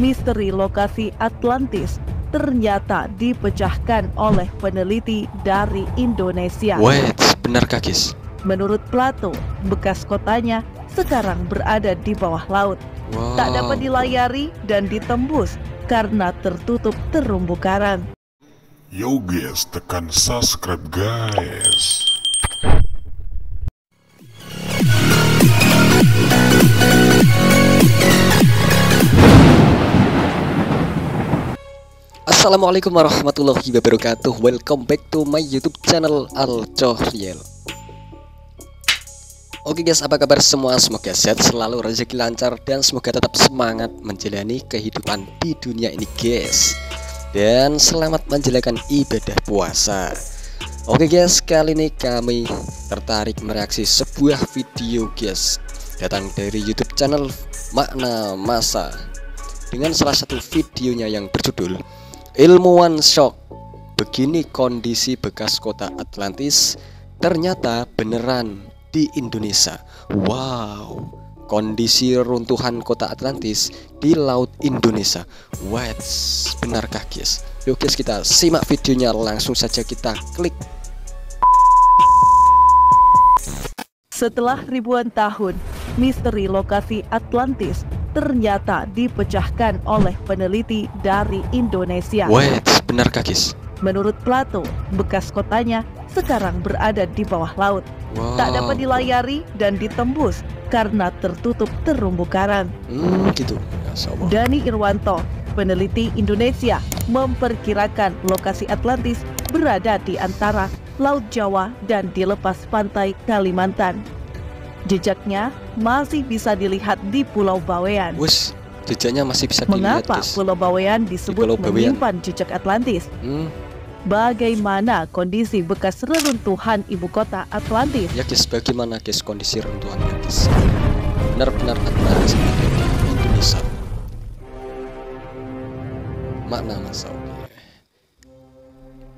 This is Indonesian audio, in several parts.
misteri lokasi Atlantis ternyata dipecahkan oleh peneliti dari Indonesia. Wait, benarkah guys? Menurut Plato, bekas kotanya sekarang berada di bawah laut. Wow. Tak dapat dilayari dan ditembus karena tertutup terumbu karang. Yo guys, tekan subscribe guys. Assalamualaikum warahmatullahi wabarakatuh. Welcome back to my YouTube channel Alcohriel. Oke guys, apa kabar semua? Semoga sehat selalu, rezeki lancar, dan semoga tetap semangat menjalani kehidupan di dunia ini guys. Dan selamat menjalankan ibadah puasa. Oke guys, kali ini kami tertarik mereaksi sebuah video guys, datang dari YouTube channel Makna Masa, dengan salah satu videonya yang berjudul Ilmuwan Shock, begini kondisi bekas kota Atlantis ternyata beneran di Indonesia. Wow, kondisi runtuhan kota Atlantis di laut Indonesia. What? Benarkah guys? Yuk guys, kita simak videonya, langsung saja kita klik. Setelah ribuan tahun, misteri lokasi Atlantis ternyata dipecahkan oleh peneliti dari Indonesia. Wait, benarkah guys? Menurut Plato, bekas kotanya sekarang berada di bawah laut. Wow. Tak dapat dilayari dan ditembus karena tertutup terumbu karang. Gitu. Ya, Dani Irwanto, peneliti Indonesia, memperkirakan lokasi Atlantis berada di antara Laut Jawa dan di lepas pantai Kalimantan. Jejaknya masih bisa dilihat di Pulau Bawean. Wus, jejaknya masih bisa dilihat. Mengapa guys, Pulau Bawean disebut Pulau Bawean menyimpan jejak Atlantis? Bagaimana kondisi bekas reruntuhan ibu kota Atlantis? Ya guys, bagaimana guys kondisi runtuhannya guys? Benar-benar Atlantis ada di Indonesia. Makna Masa.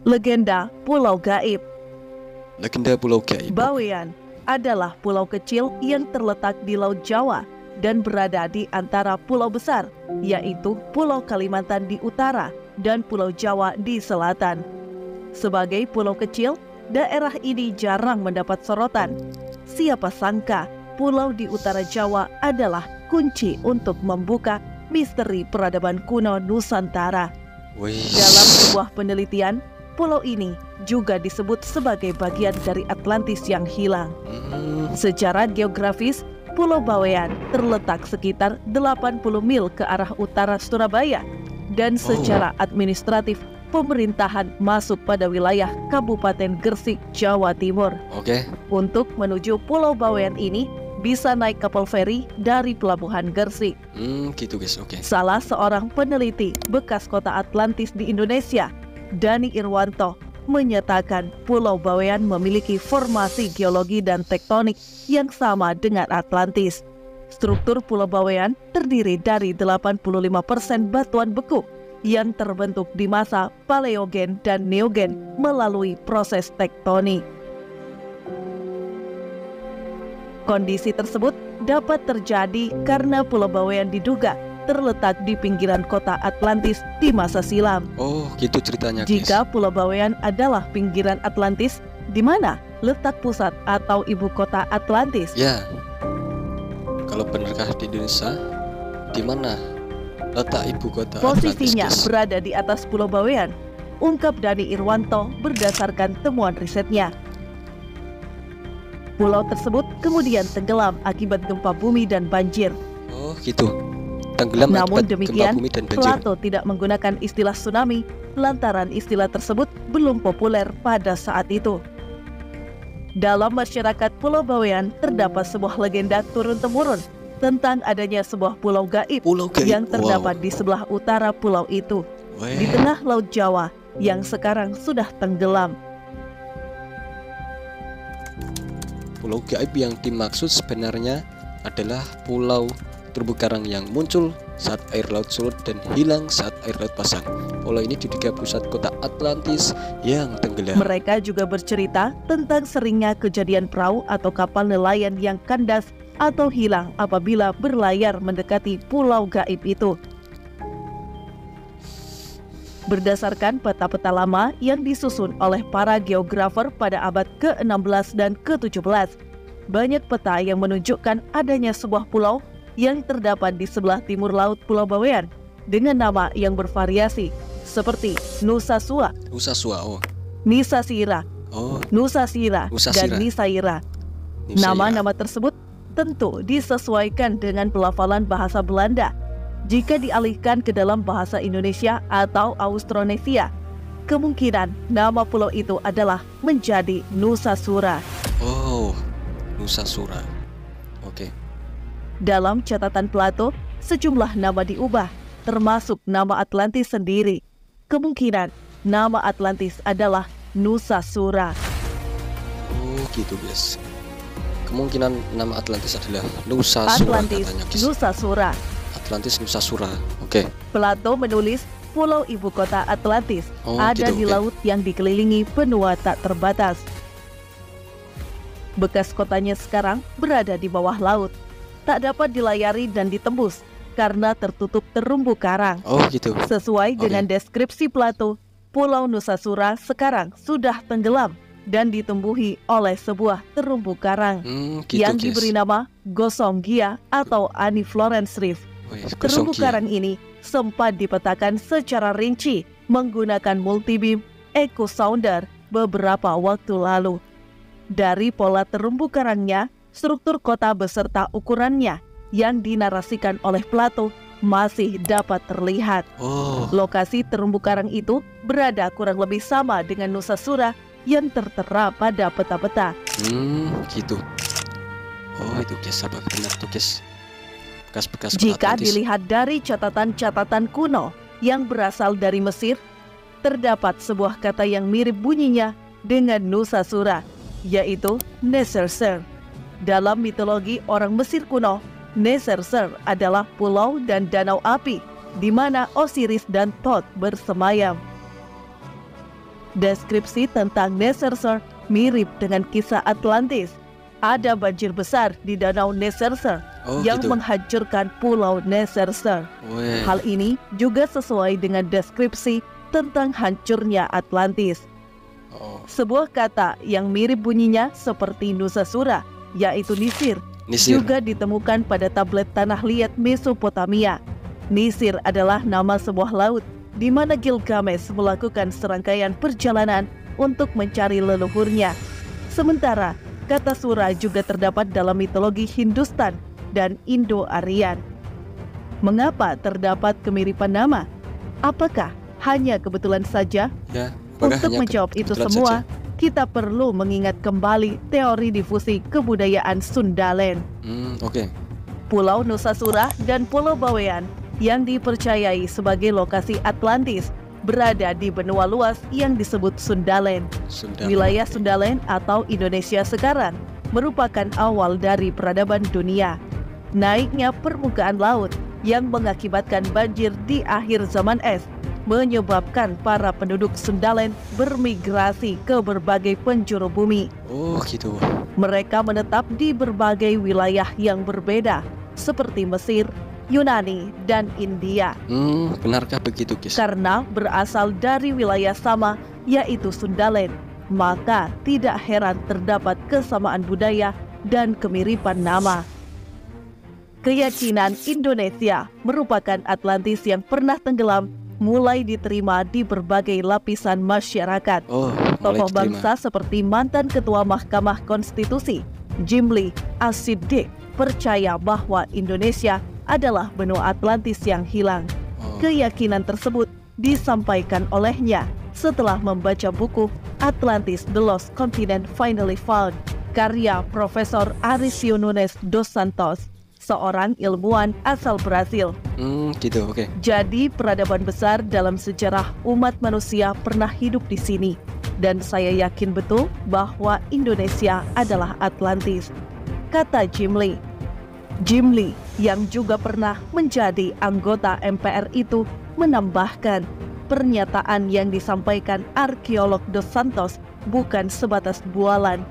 Legenda Pulau Gaib. Legenda Pulau Gaib. Bawean adalah pulau kecil yang terletak di Laut Jawa dan berada di antara pulau besar, yaitu Pulau Kalimantan di utara dan Pulau Jawa di selatan. Sebagai pulau kecil, daerah ini jarang mendapat sorotan. Siapa sangka pulau di utara Jawa adalah kunci untuk membuka misteri peradaban kuno Nusantara. Dalam sebuah penelitian, pulau ini juga disebut sebagai bagian dari Atlantis yang hilang. Secara geografis, Pulau Bawean terletak sekitar 80 mil ke arah utara Surabaya, dan secara administratif pemerintahan masuk pada wilayah Kabupaten Gresik, Jawa Timur. Untuk menuju Pulau Bawean ini bisa naik kapal feri dari Pelabuhan Gresik. Gitu guys. Salah seorang peneliti bekas kota Atlantis di Indonesia, Dani Irwanto, menyatakan Pulau Bawean memiliki formasi geologi dan tektonik yang sama dengan Atlantis. Struktur Pulau Bawean terdiri dari 85% batuan beku yang terbentuk di masa Paleogen dan Neogen melalui proses tektonik. Kondisi tersebut dapat terjadi karena Pulau Bawean diduga terletak di pinggiran kota Atlantis di masa silam. Oh, gitu ceritanya guys. Jika Pulau Bawean adalah pinggiran Atlantis, di mana letak pusat atau ibu kota Atlantis? Ya, kalau benarkah di Indonesia, di mana letak ibu kota Posisinya Atlantis? Berada di atas Pulau Bawean, ungkap Dani Irwanto berdasarkan temuan risetnya. Pulau tersebut kemudian tenggelam akibat gempa bumi dan banjir. Oh, gitu. Tenggelam Namun akibat demikian, gempa bumi dan banjir. Plato tidak menggunakan istilah tsunami lantaran istilah tersebut belum populer pada saat itu. Dalam masyarakat Pulau Bawean terdapat sebuah legenda turun-temurun tentang adanya sebuah pulau gaib, yang terdapat di sebelah utara pulau itu, di tengah Laut Jawa yang sekarang sudah tenggelam. Pulau gaib yang dimaksud sebenarnya adalah pulau terumbu karang yang muncul saat air laut surut dan hilang saat air laut pasang. Pulau ini diduga pusat kota Atlantis yang tenggelam. Mereka juga bercerita tentang seringnya kejadian perahu atau kapal nelayan yang kandas atau hilang apabila berlayar mendekati pulau gaib itu. Berdasarkan peta-peta lama yang disusun oleh para geografer pada abad ke-16 dan ke-17, banyak peta yang menunjukkan adanya sebuah pulau yang terdapat di sebelah timur laut Pulau Bawean dengan nama yang bervariasi seperti Nusa Sua, Nisa Sira, Nusa Sira, dan Nisaira. Nama-nama tersebut tentu disesuaikan dengan pelafalan bahasa Belanda. Jika dialihkan ke dalam bahasa Indonesia atau Austronesia, kemungkinan nama pulau itu adalah menjadi Nusa Sura. Nusa Sura. Oke. Dalam catatan Plato, sejumlah nama diubah, termasuk nama Atlantis sendiri. Kemungkinan nama Atlantis adalah Nusa Sura. Oh gitu guys. Kemungkinan nama Atlantis adalah Nusa Sura. Atlantis, katanya, guys. Nusa Sura. Atlantis Nusa Sura. Oke. Plato menulis pulau ibu kota Atlantis ada di laut yang dikelilingi benua tak terbatas. Bekas kotanya sekarang berada di bawah laut, tak dapat dilayari dan ditembus karena tertutup terumbu karang. Oh gitu. Sesuai dengan deskripsi Plato, Pulau Nusa Sura sekarang sudah tenggelam dan ditumbuhi oleh sebuah terumbu karang yang diberi nama Gosong Gia atau Annie Florence Reef. Terumbu karang ini sempat dipetakan secara rinci menggunakan multibeam echo sounder beberapa waktu lalu. Dari pola terumbu karangnya, struktur kota beserta ukurannya yang dinarasikan oleh Plato masih dapat terlihat. Lokasi terumbu karang itu berada kurang lebih sama dengan Nusa Sura yang tertera pada peta-peta. Gitu. Oh itu guys, apa benar tuh guys? Bekas-bekas Jika Atlantis. dilihat dari catatan-catatan kuno yang berasal dari Mesir, terdapat sebuah kata yang mirip bunyinya dengan Nusa Sura, yaitu Neserser. Dalam mitologi orang Mesir kuno, Neserser adalah pulau dan danau api di mana Osiris dan Thoth bersemayam. Deskripsi tentang Neserser mirip dengan kisah Atlantis. Ada banjir besar di danau Neserser yang menghancurkan pulau Neserser. Hal ini juga sesuai dengan deskripsi tentang hancurnya Atlantis. Sebuah kata yang mirip bunyinya seperti Nusa Sura, yaitu Nisir, juga ditemukan pada tablet tanah liat Mesopotamia. Nisir adalah nama sebuah laut di mana Gilgamesh melakukan serangkaian perjalanan untuk mencari leluhurnya. Sementara kata Sura juga terdapat dalam mitologi Hindustan dan Indo-Aryan. Mengapa terdapat kemiripan nama? Apakah hanya kebetulan saja? Untuk menjawab itu semua, kita perlu mengingat kembali teori difusi kebudayaan Sundalen. Pulau Nusa Sura dan Pulau Bawean yang dipercayai sebagai lokasi Atlantis berada di benua luas yang disebut Sundalen. Wilayah Sundalen atau Indonesia sekarang merupakan awal dari peradaban dunia. Naiknya permukaan laut yang mengakibatkan banjir di akhir zaman es menyebabkan para penduduk Sundalen bermigrasi ke berbagai penjuru bumi. Mereka menetap di berbagai wilayah yang berbeda seperti Mesir, Yunani, dan India. Benarkah begitu, guys? Karena berasal dari wilayah sama, yaitu Sundalen, maka tidak heran terdapat kesamaan budaya dan kemiripan nama. Keyakinan Indonesia merupakan Atlantis yang pernah tenggelam mulai diterima di berbagai lapisan masyarakat. Tokoh bangsa seperti mantan Ketua Mahkamah Konstitusi, Jimli As-Siddiq, percaya bahwa Indonesia adalah benua Atlantis yang hilang. Keyakinan tersebut disampaikan olehnya setelah membaca buku Atlantis The Lost Continent Finally Found, karya Profesor Aricio Nunes dos Santos, seorang ilmuwan asal Brasil. Jadi peradaban besar dalam sejarah umat manusia pernah hidup di sini, dan saya yakin betul bahwa Indonesia adalah Atlantis, kata Jimli. Jimli yang juga pernah menjadi anggota MPR itu menambahkan, pernyataan yang disampaikan arkeolog dos Santos bukan sebatas bualan.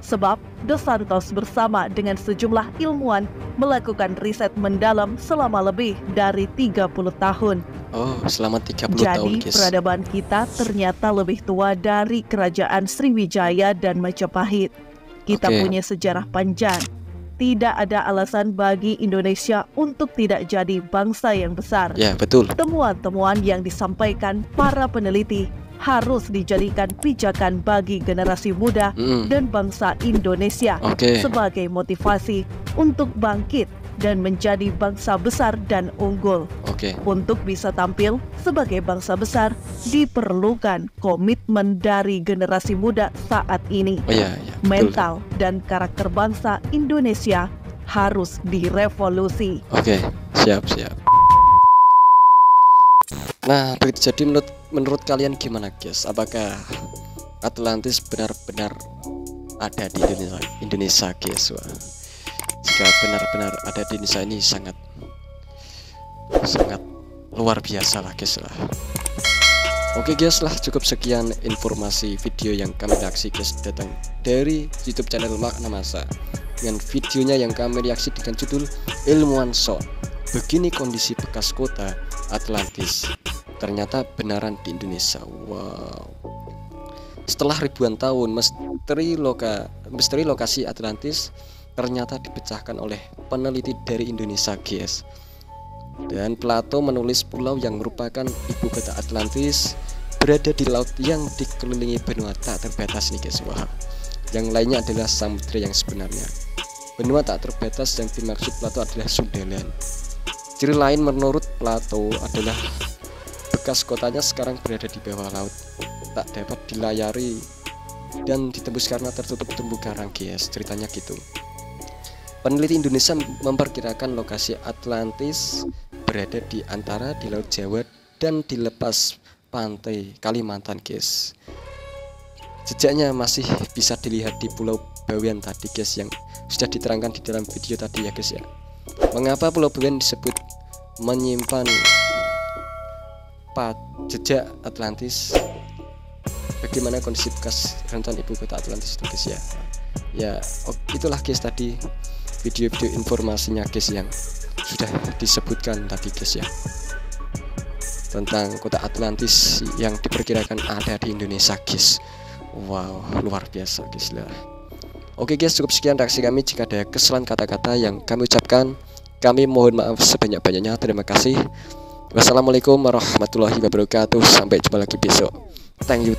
Sebab Dos Santos bersama dengan sejumlah ilmuwan melakukan riset mendalam selama lebih dari 30 tahun. Oh, selama 30 tahun, Jadi guys. peradaban kita ternyata lebih tua dari kerajaan Sriwijaya dan Majapahit. Kita Oke. punya sejarah panjang. Tidak ada alasan bagi Indonesia untuk tidak jadi bangsa yang besar. Ya, betul. Temuan-temuan yang disampaikan para peneliti harus dijadikan pijakan bagi generasi muda dan bangsa Indonesia Oke. sebagai motivasi untuk bangkit dan menjadi bangsa besar dan unggul. Oke. Untuk bisa tampil sebagai bangsa besar, diperlukan komitmen dari generasi muda saat ini. Oh ya, ya, betul. Mental dan karakter bangsa Indonesia harus direvolusi. Oke, siap. Nah, begitu. Jadi menurut kalian gimana, guys? Apakah Atlantis benar-benar ada di Indonesia, guys? Wah, jika benar-benar ada di Indonesia, ini sangat luar biasa lah, guys lah. Oke, guys lah, cukup sekian informasi video yang kami reaksi, guys, datang dari YouTube channel Makna Masa dengan videonya yang kami reaksi dengan judul Ilmuwan Sok. Begini kondisi bekas kota Atlantis, ternyata benaran di Indonesia. Wow. Setelah ribuan tahun, misteri lokasi Atlantis ternyata dipecahkan oleh peneliti dari Indonesia, guys. Dan Plato menulis pulau yang merupakan ibu kota Atlantis berada di laut yang dikelilingi benua tak terbatas nih, guys. Wah. Yang lainnya adalah samudra yang sebenarnya. Benua tak terbatas yang dimaksud Plato adalah Sundaland. Ciri lain menurut Plato adalah bekas kotanya sekarang berada di bawah laut, tak dapat dilayari dan ditembus karena tertutup terumbu karang, guys. Ceritanya gitu. Peneliti Indonesia memperkirakan lokasi Atlantis berada di antara di Laut Jawa dan di lepas pantai Kalimantan, guys. Jejaknya masih bisa dilihat di Pulau Bawean tadi, guys, yang sudah diterangkan di dalam video tadi ya, guys ya. Mengapa Pulau Bawean disebut menyimpan jejak Atlantis? Bagaimana kondisi bekas rentan ibu kota Atlantis itu, guys ya. Ya, itulah, guys, tadi video-video informasinya, guys, yang sudah disebutkan tadi, guys ya, tentang kota Atlantis yang diperkirakan ada di Indonesia, guys. Wow, luar biasa, guys lah. Oke, guys, cukup sekian reaksi kami. Jika ada kesalahan kata-kata yang kami ucapkan, kami mohon maaf sebanyak-banyaknya. Terima kasih. Wassalamualaikum warahmatullahi wabarakatuh. Sampai jumpa lagi besok. Thank you.